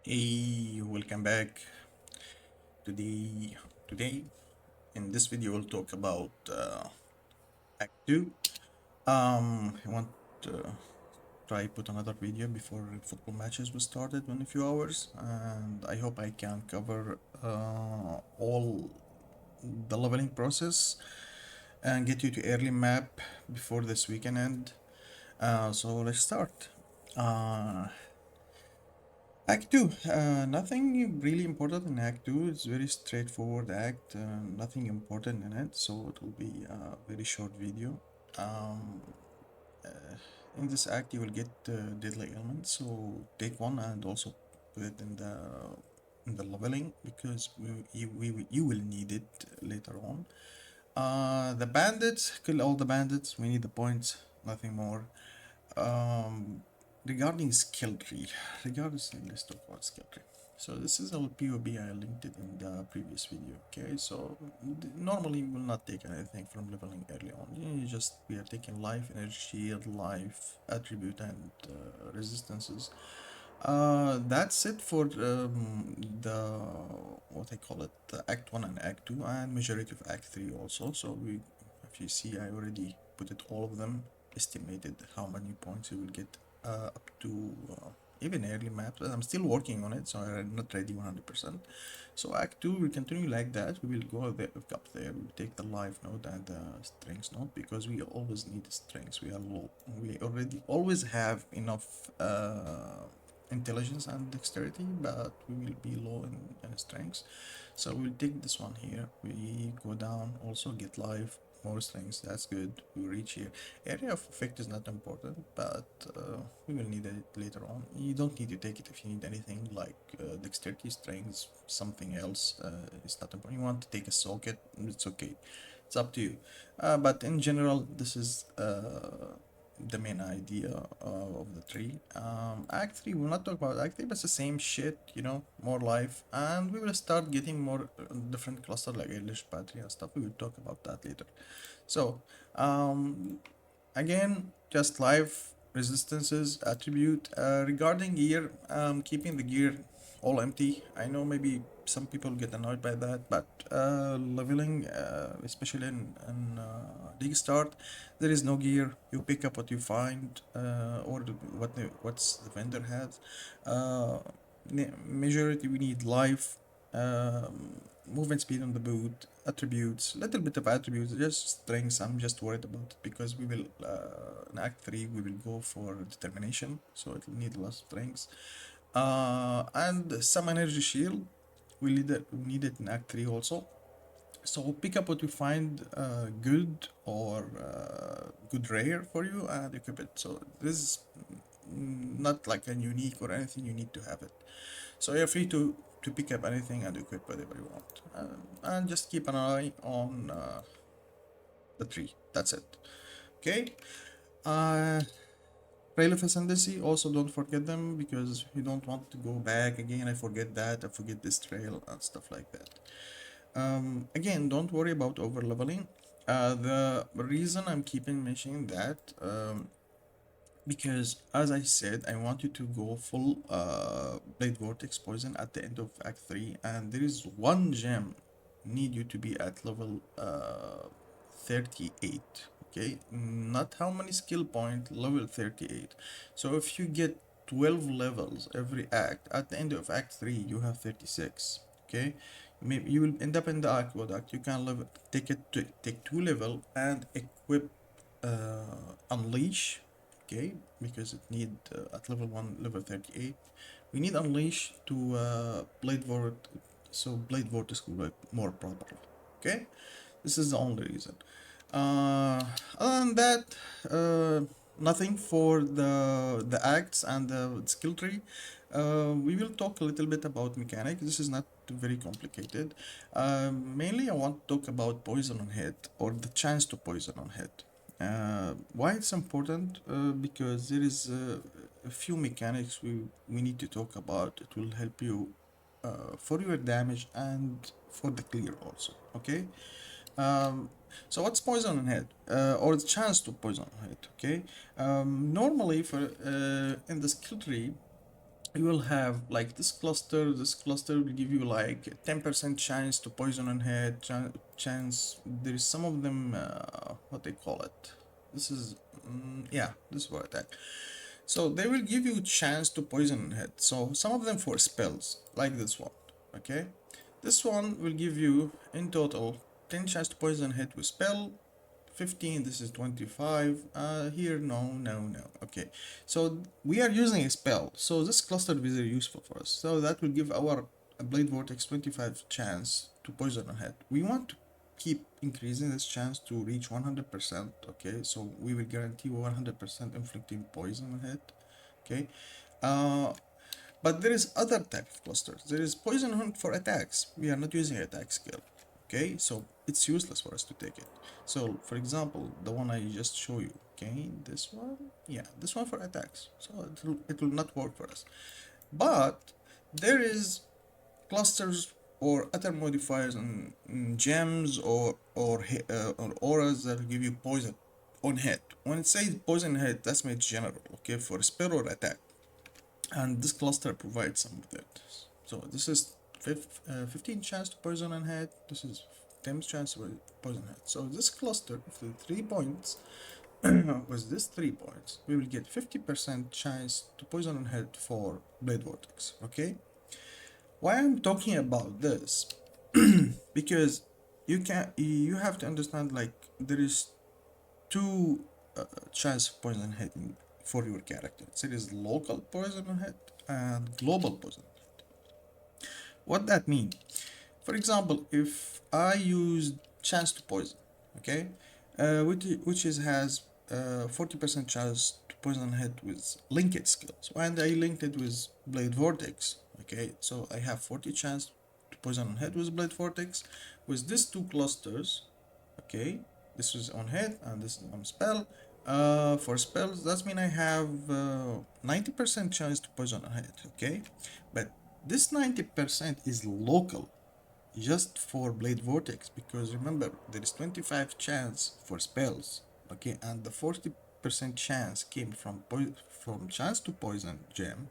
Hey, welcome back. Today, today in this video, we'll talk about Act 2. I want to try put another video before football matches will started in a few hours, and I hope I can cover all the leveling process and get you to early map before this weekend end. So let's start. Uh, Act 2, nothing really important in Act 2. It's very straightforward act, nothing important in it, so it will be a very short video. Um, uh, in this act, you will get deadly elements, so take one and also put it in the leveling because you will need it later on. The bandits, kill all the bandits. We need the points, nothing more. Um, regarding skill tree, let's talk about skill tree. So this is our POB. I linked it in the previous video. Okay, so normally we will not take anything from leveling early on. We are taking life, energy, shield, life, attribute, and resistances. That's it for the what I call it, the Act 1 and Act 2, and majority of Act 3 also. So if you see, I already put it all of them, estimated how many points you will get up to even early maps. I'm still working on it, so I'm not ready 100%. So Act 2 will continue like that. We will go there, up there. We will take the life node and the strength node because we always need strengths. We are low. We already always have enough intelligence and dexterity, but we will be low in strength. So we'll take this one here. We go down, also get life, more strength. That's good. We reach here. Area of effect is not important, but we will need it later on. You don't need to take it if you need anything like dexterity, strength, something else. It's not important. You want to take a socket, it's okay. It's up to you. But in general, this is the main idea of the tree. Act 3, we'll not talk about Act 3, but it's the same shit, more life. And we will start getting more different cluster like Elish battery and stuff. We will talk about that later. So, again, just life, resistances, attribute. Regarding gear, keeping the gear all empty. I know maybe some people get annoyed by that, but leveling, especially in League Start, there is no gear. You pick up what you find, or what's the vendor has. Uh, Majority we need life, movement speed on the boot, attributes, little bit of attributes, just strengths. I'm just worried about it because we will in Act 3 we will go for determination, so it will need less strengths. And some energy shield. We need it in Act 3 also. So pick up what you find good or good rare for you and equip it. So this is not like a unique or anything, you need to have it. So you're free to pick up anything and equip whatever you want. And just keep an eye on the tree. That's it. Okay. Uh, Trail of Ascendancy, also don't forget them because you don't want to go back again. I forget that, I forget this trail and stuff like that. Again, don't worry about over leveling. The reason I'm keeping mentioning that, because as I said, I want you to go full Blade Vortex Poison at the end of Act 3, and there is one gem need you to be at level 38. Okay, not how many skill point, level 38. So if you get 12 levels every act, at the end of Act 3 you have 36. Okay, maybe you will end up in the aqueduct. You can take 2 level and equip Unleash. Okay, because it need at level 1, level 38, we need Unleash to Blade Vort, so Blade Vortex will work more properly. Okay, this is the only reason. Other than that, nothing for the acts and the skill tree. We will talk a little bit about mechanics. This is not very complicated. Mainly, I want to talk about poison on hit or the chance to poison on hit. Why it's important? Because there is a few mechanics we need to talk about. It will help you for your damage and for the clear also. Okay. Um, so what's poison on head or the chance to poison on head? Okay. Normally for in the skill tree you will have like this cluster will give you like 10% chance to poison on head, chance. There is some of them, what they call it, this is yeah, this is what attack. So they will give you chance to poison on head, so some of them for spells like this one. Okay, this one will give you in total 10 chance to poison head with spell, 15, this is 25. Here, no. Okay, so we are using a spell, so this cluster is very useful for us. So that will give our blade vortex 25 chance to poison a head. We want to keep increasing this chance to reach 100%. Okay, so we will guarantee 100% inflicting poison on head. Okay, uh, but there is other type of clusters. There is poison hunt for attacks. We are not using attack skill. Okay, so it's useless for us to take it. So for example, the one I just show you, okay, this one, yeah, this one for attacks. So it will not work for us. But there is clusters or other modifiers in gems or auras that will give you poison on hit. When it says poison hit, that's made general, okay, for spell or attack, and this cluster provides some of that. So this is 15 chance to poison and head. This is 10 chance to poison head. So this cluster of the 3 points with this 3 points, we will get 50% chance to poison and head for blade vortex. Okay, why I'm talking about this? Because you have to understand, like, there is two chance of poison hitting for your character. There is local poison hit and global poison. What that mean? For example, if I use chance to poison, okay, which has 40% chance to poison hit with linked skills, and I linked it with blade vortex. Okay, so I have 40 chance to poison head with blade vortex with these two clusters. Okay, this is on hit and this is on spell. For spells, that means I have 90% chance to poison a hit. Okay, but this 90% is local, just for blade vortex, because remember there is 25 chance for spells. Okay, and the 40% chance came from chance to poison gem.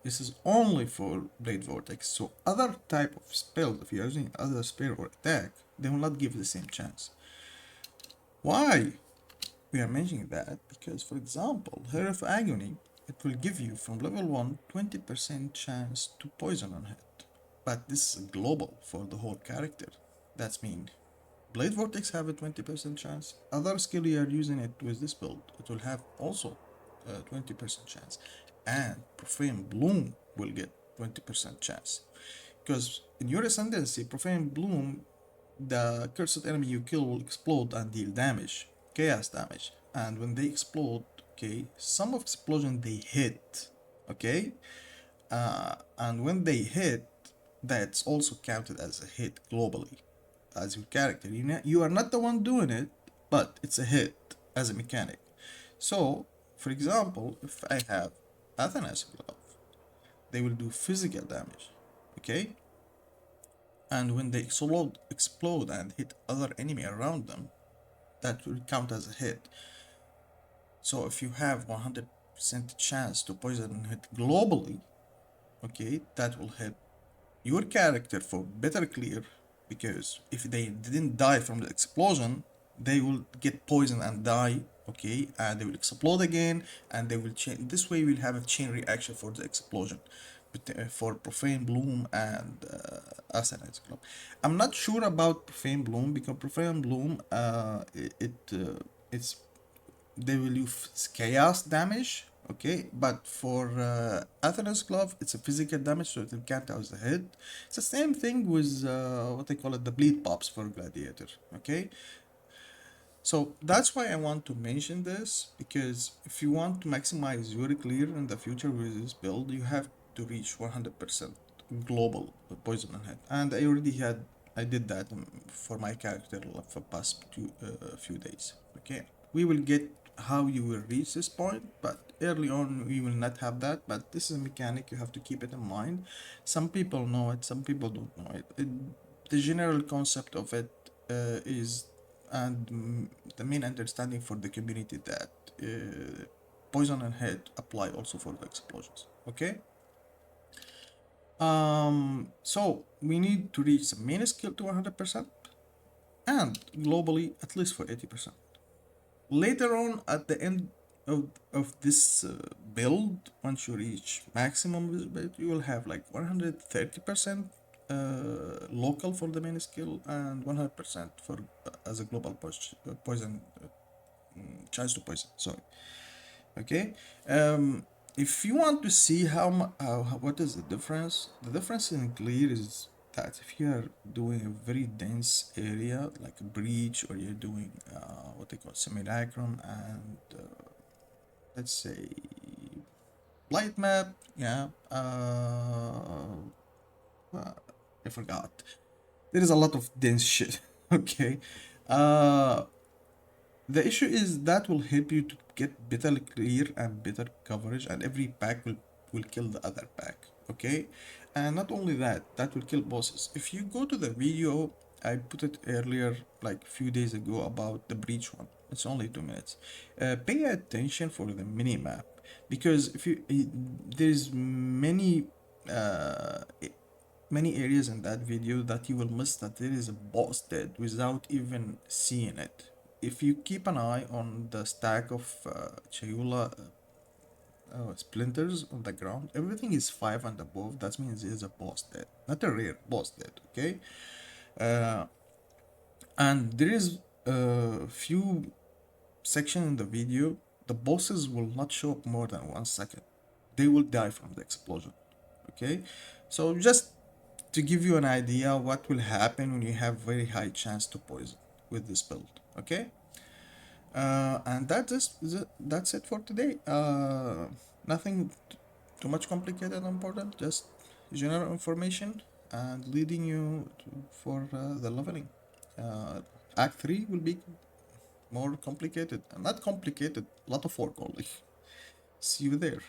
This is only for blade vortex. So other type of spells, if you're using other spell or attack, they will not give the same chance. Why we are mentioning that? Because, for example, Hair of Agony, it will give you from level 1 20% chance to poison on hit. But this is global for the whole character. That's mean Blade Vortex have a 20% chance. Other skill you are using it with this build, it will have also a 20% chance. And Profane Bloom will get 20% chance. Because in your Ascendancy, Profane Bloom, the cursed enemy you kill will explode and deal damage, chaos damage. And when they explode, okay, some of explosion they hit, okay, and when they hit, that's also counted as a hit globally as your character. You are not the one doing it, but it's a hit as a mechanic. So, for example, if I have Athena's glove, they will do physical damage, okay, and when they explode and hit other enemy around them, that will count as a hit. So if you have 100% chance to poison and hit globally, okay, that will hit your character for better clear, because if they didn't die from the explosion, they will get poisoned and die, okay, and they will explode again, and they will change. This way we'll have a chain reaction for the explosion, but for Profane Bloom and Asenate's Club. I'm not sure about Profane Bloom, because Profane Bloom, it's they will use chaos damage, okay, but for Athena's glove it's a physical damage, so it will count as a hit. It's the same thing with what they call it, the bleed pops for gladiator, okay. So that's why I want to mention this, because if you want to maximize your clear in the future with this build, you have to reach 100% global poison and hit. And I did that for my character for past few days. Okay, we will get how you will reach this point, but early on we will not have that. But this is a mechanic, you have to keep it in mind. Some people know it, some people don't know it. The general concept of it is, and the main understanding for the community, that poison and hit apply also for the explosions. Okay, So we need to reach the main skill to 100% and globally at least for 80%. Later on, at the end of this build, once you reach maximum visibility, you will have like 130% local for the main skill and 100% for as a global poison chance to poison. Sorry. Okay. If you want to see what is the difference in clear is that if you are doing a very dense area like a breach, or you're doing what they call simulacrum, and let's say light map, yeah, I forgot. There is a lot of dense shit. Okay. Uh, The issue is that will help you to get better clear and better coverage, and every pack will kill the other pack. Okay, and not only that, that will kill bosses. If you go to the video, I put it earlier, like a few days ago, about the breach one. It's only 2 minutes. Pay attention for the mini map, because if you there's uh, many areas in that video that you will miss that there is a boss dead without even seeing it. If you keep an eye on the stack of Chayula splinters on the ground, everything is 5 and above. That means there's a boss dead, not a rare boss dead. Okay, uh, and there is a few section in the video. The bosses will not show up more than 1 second. They will die from the explosion. Okay, so just to give you an idea what will happen when you have very high chance to poison with this build. Okay, and that's it for today. Nothing too much complicated and important, just general information and leading you for the leveling. uh, Act 3 will be more complicated, and not complicated, a lot of work only. See you there.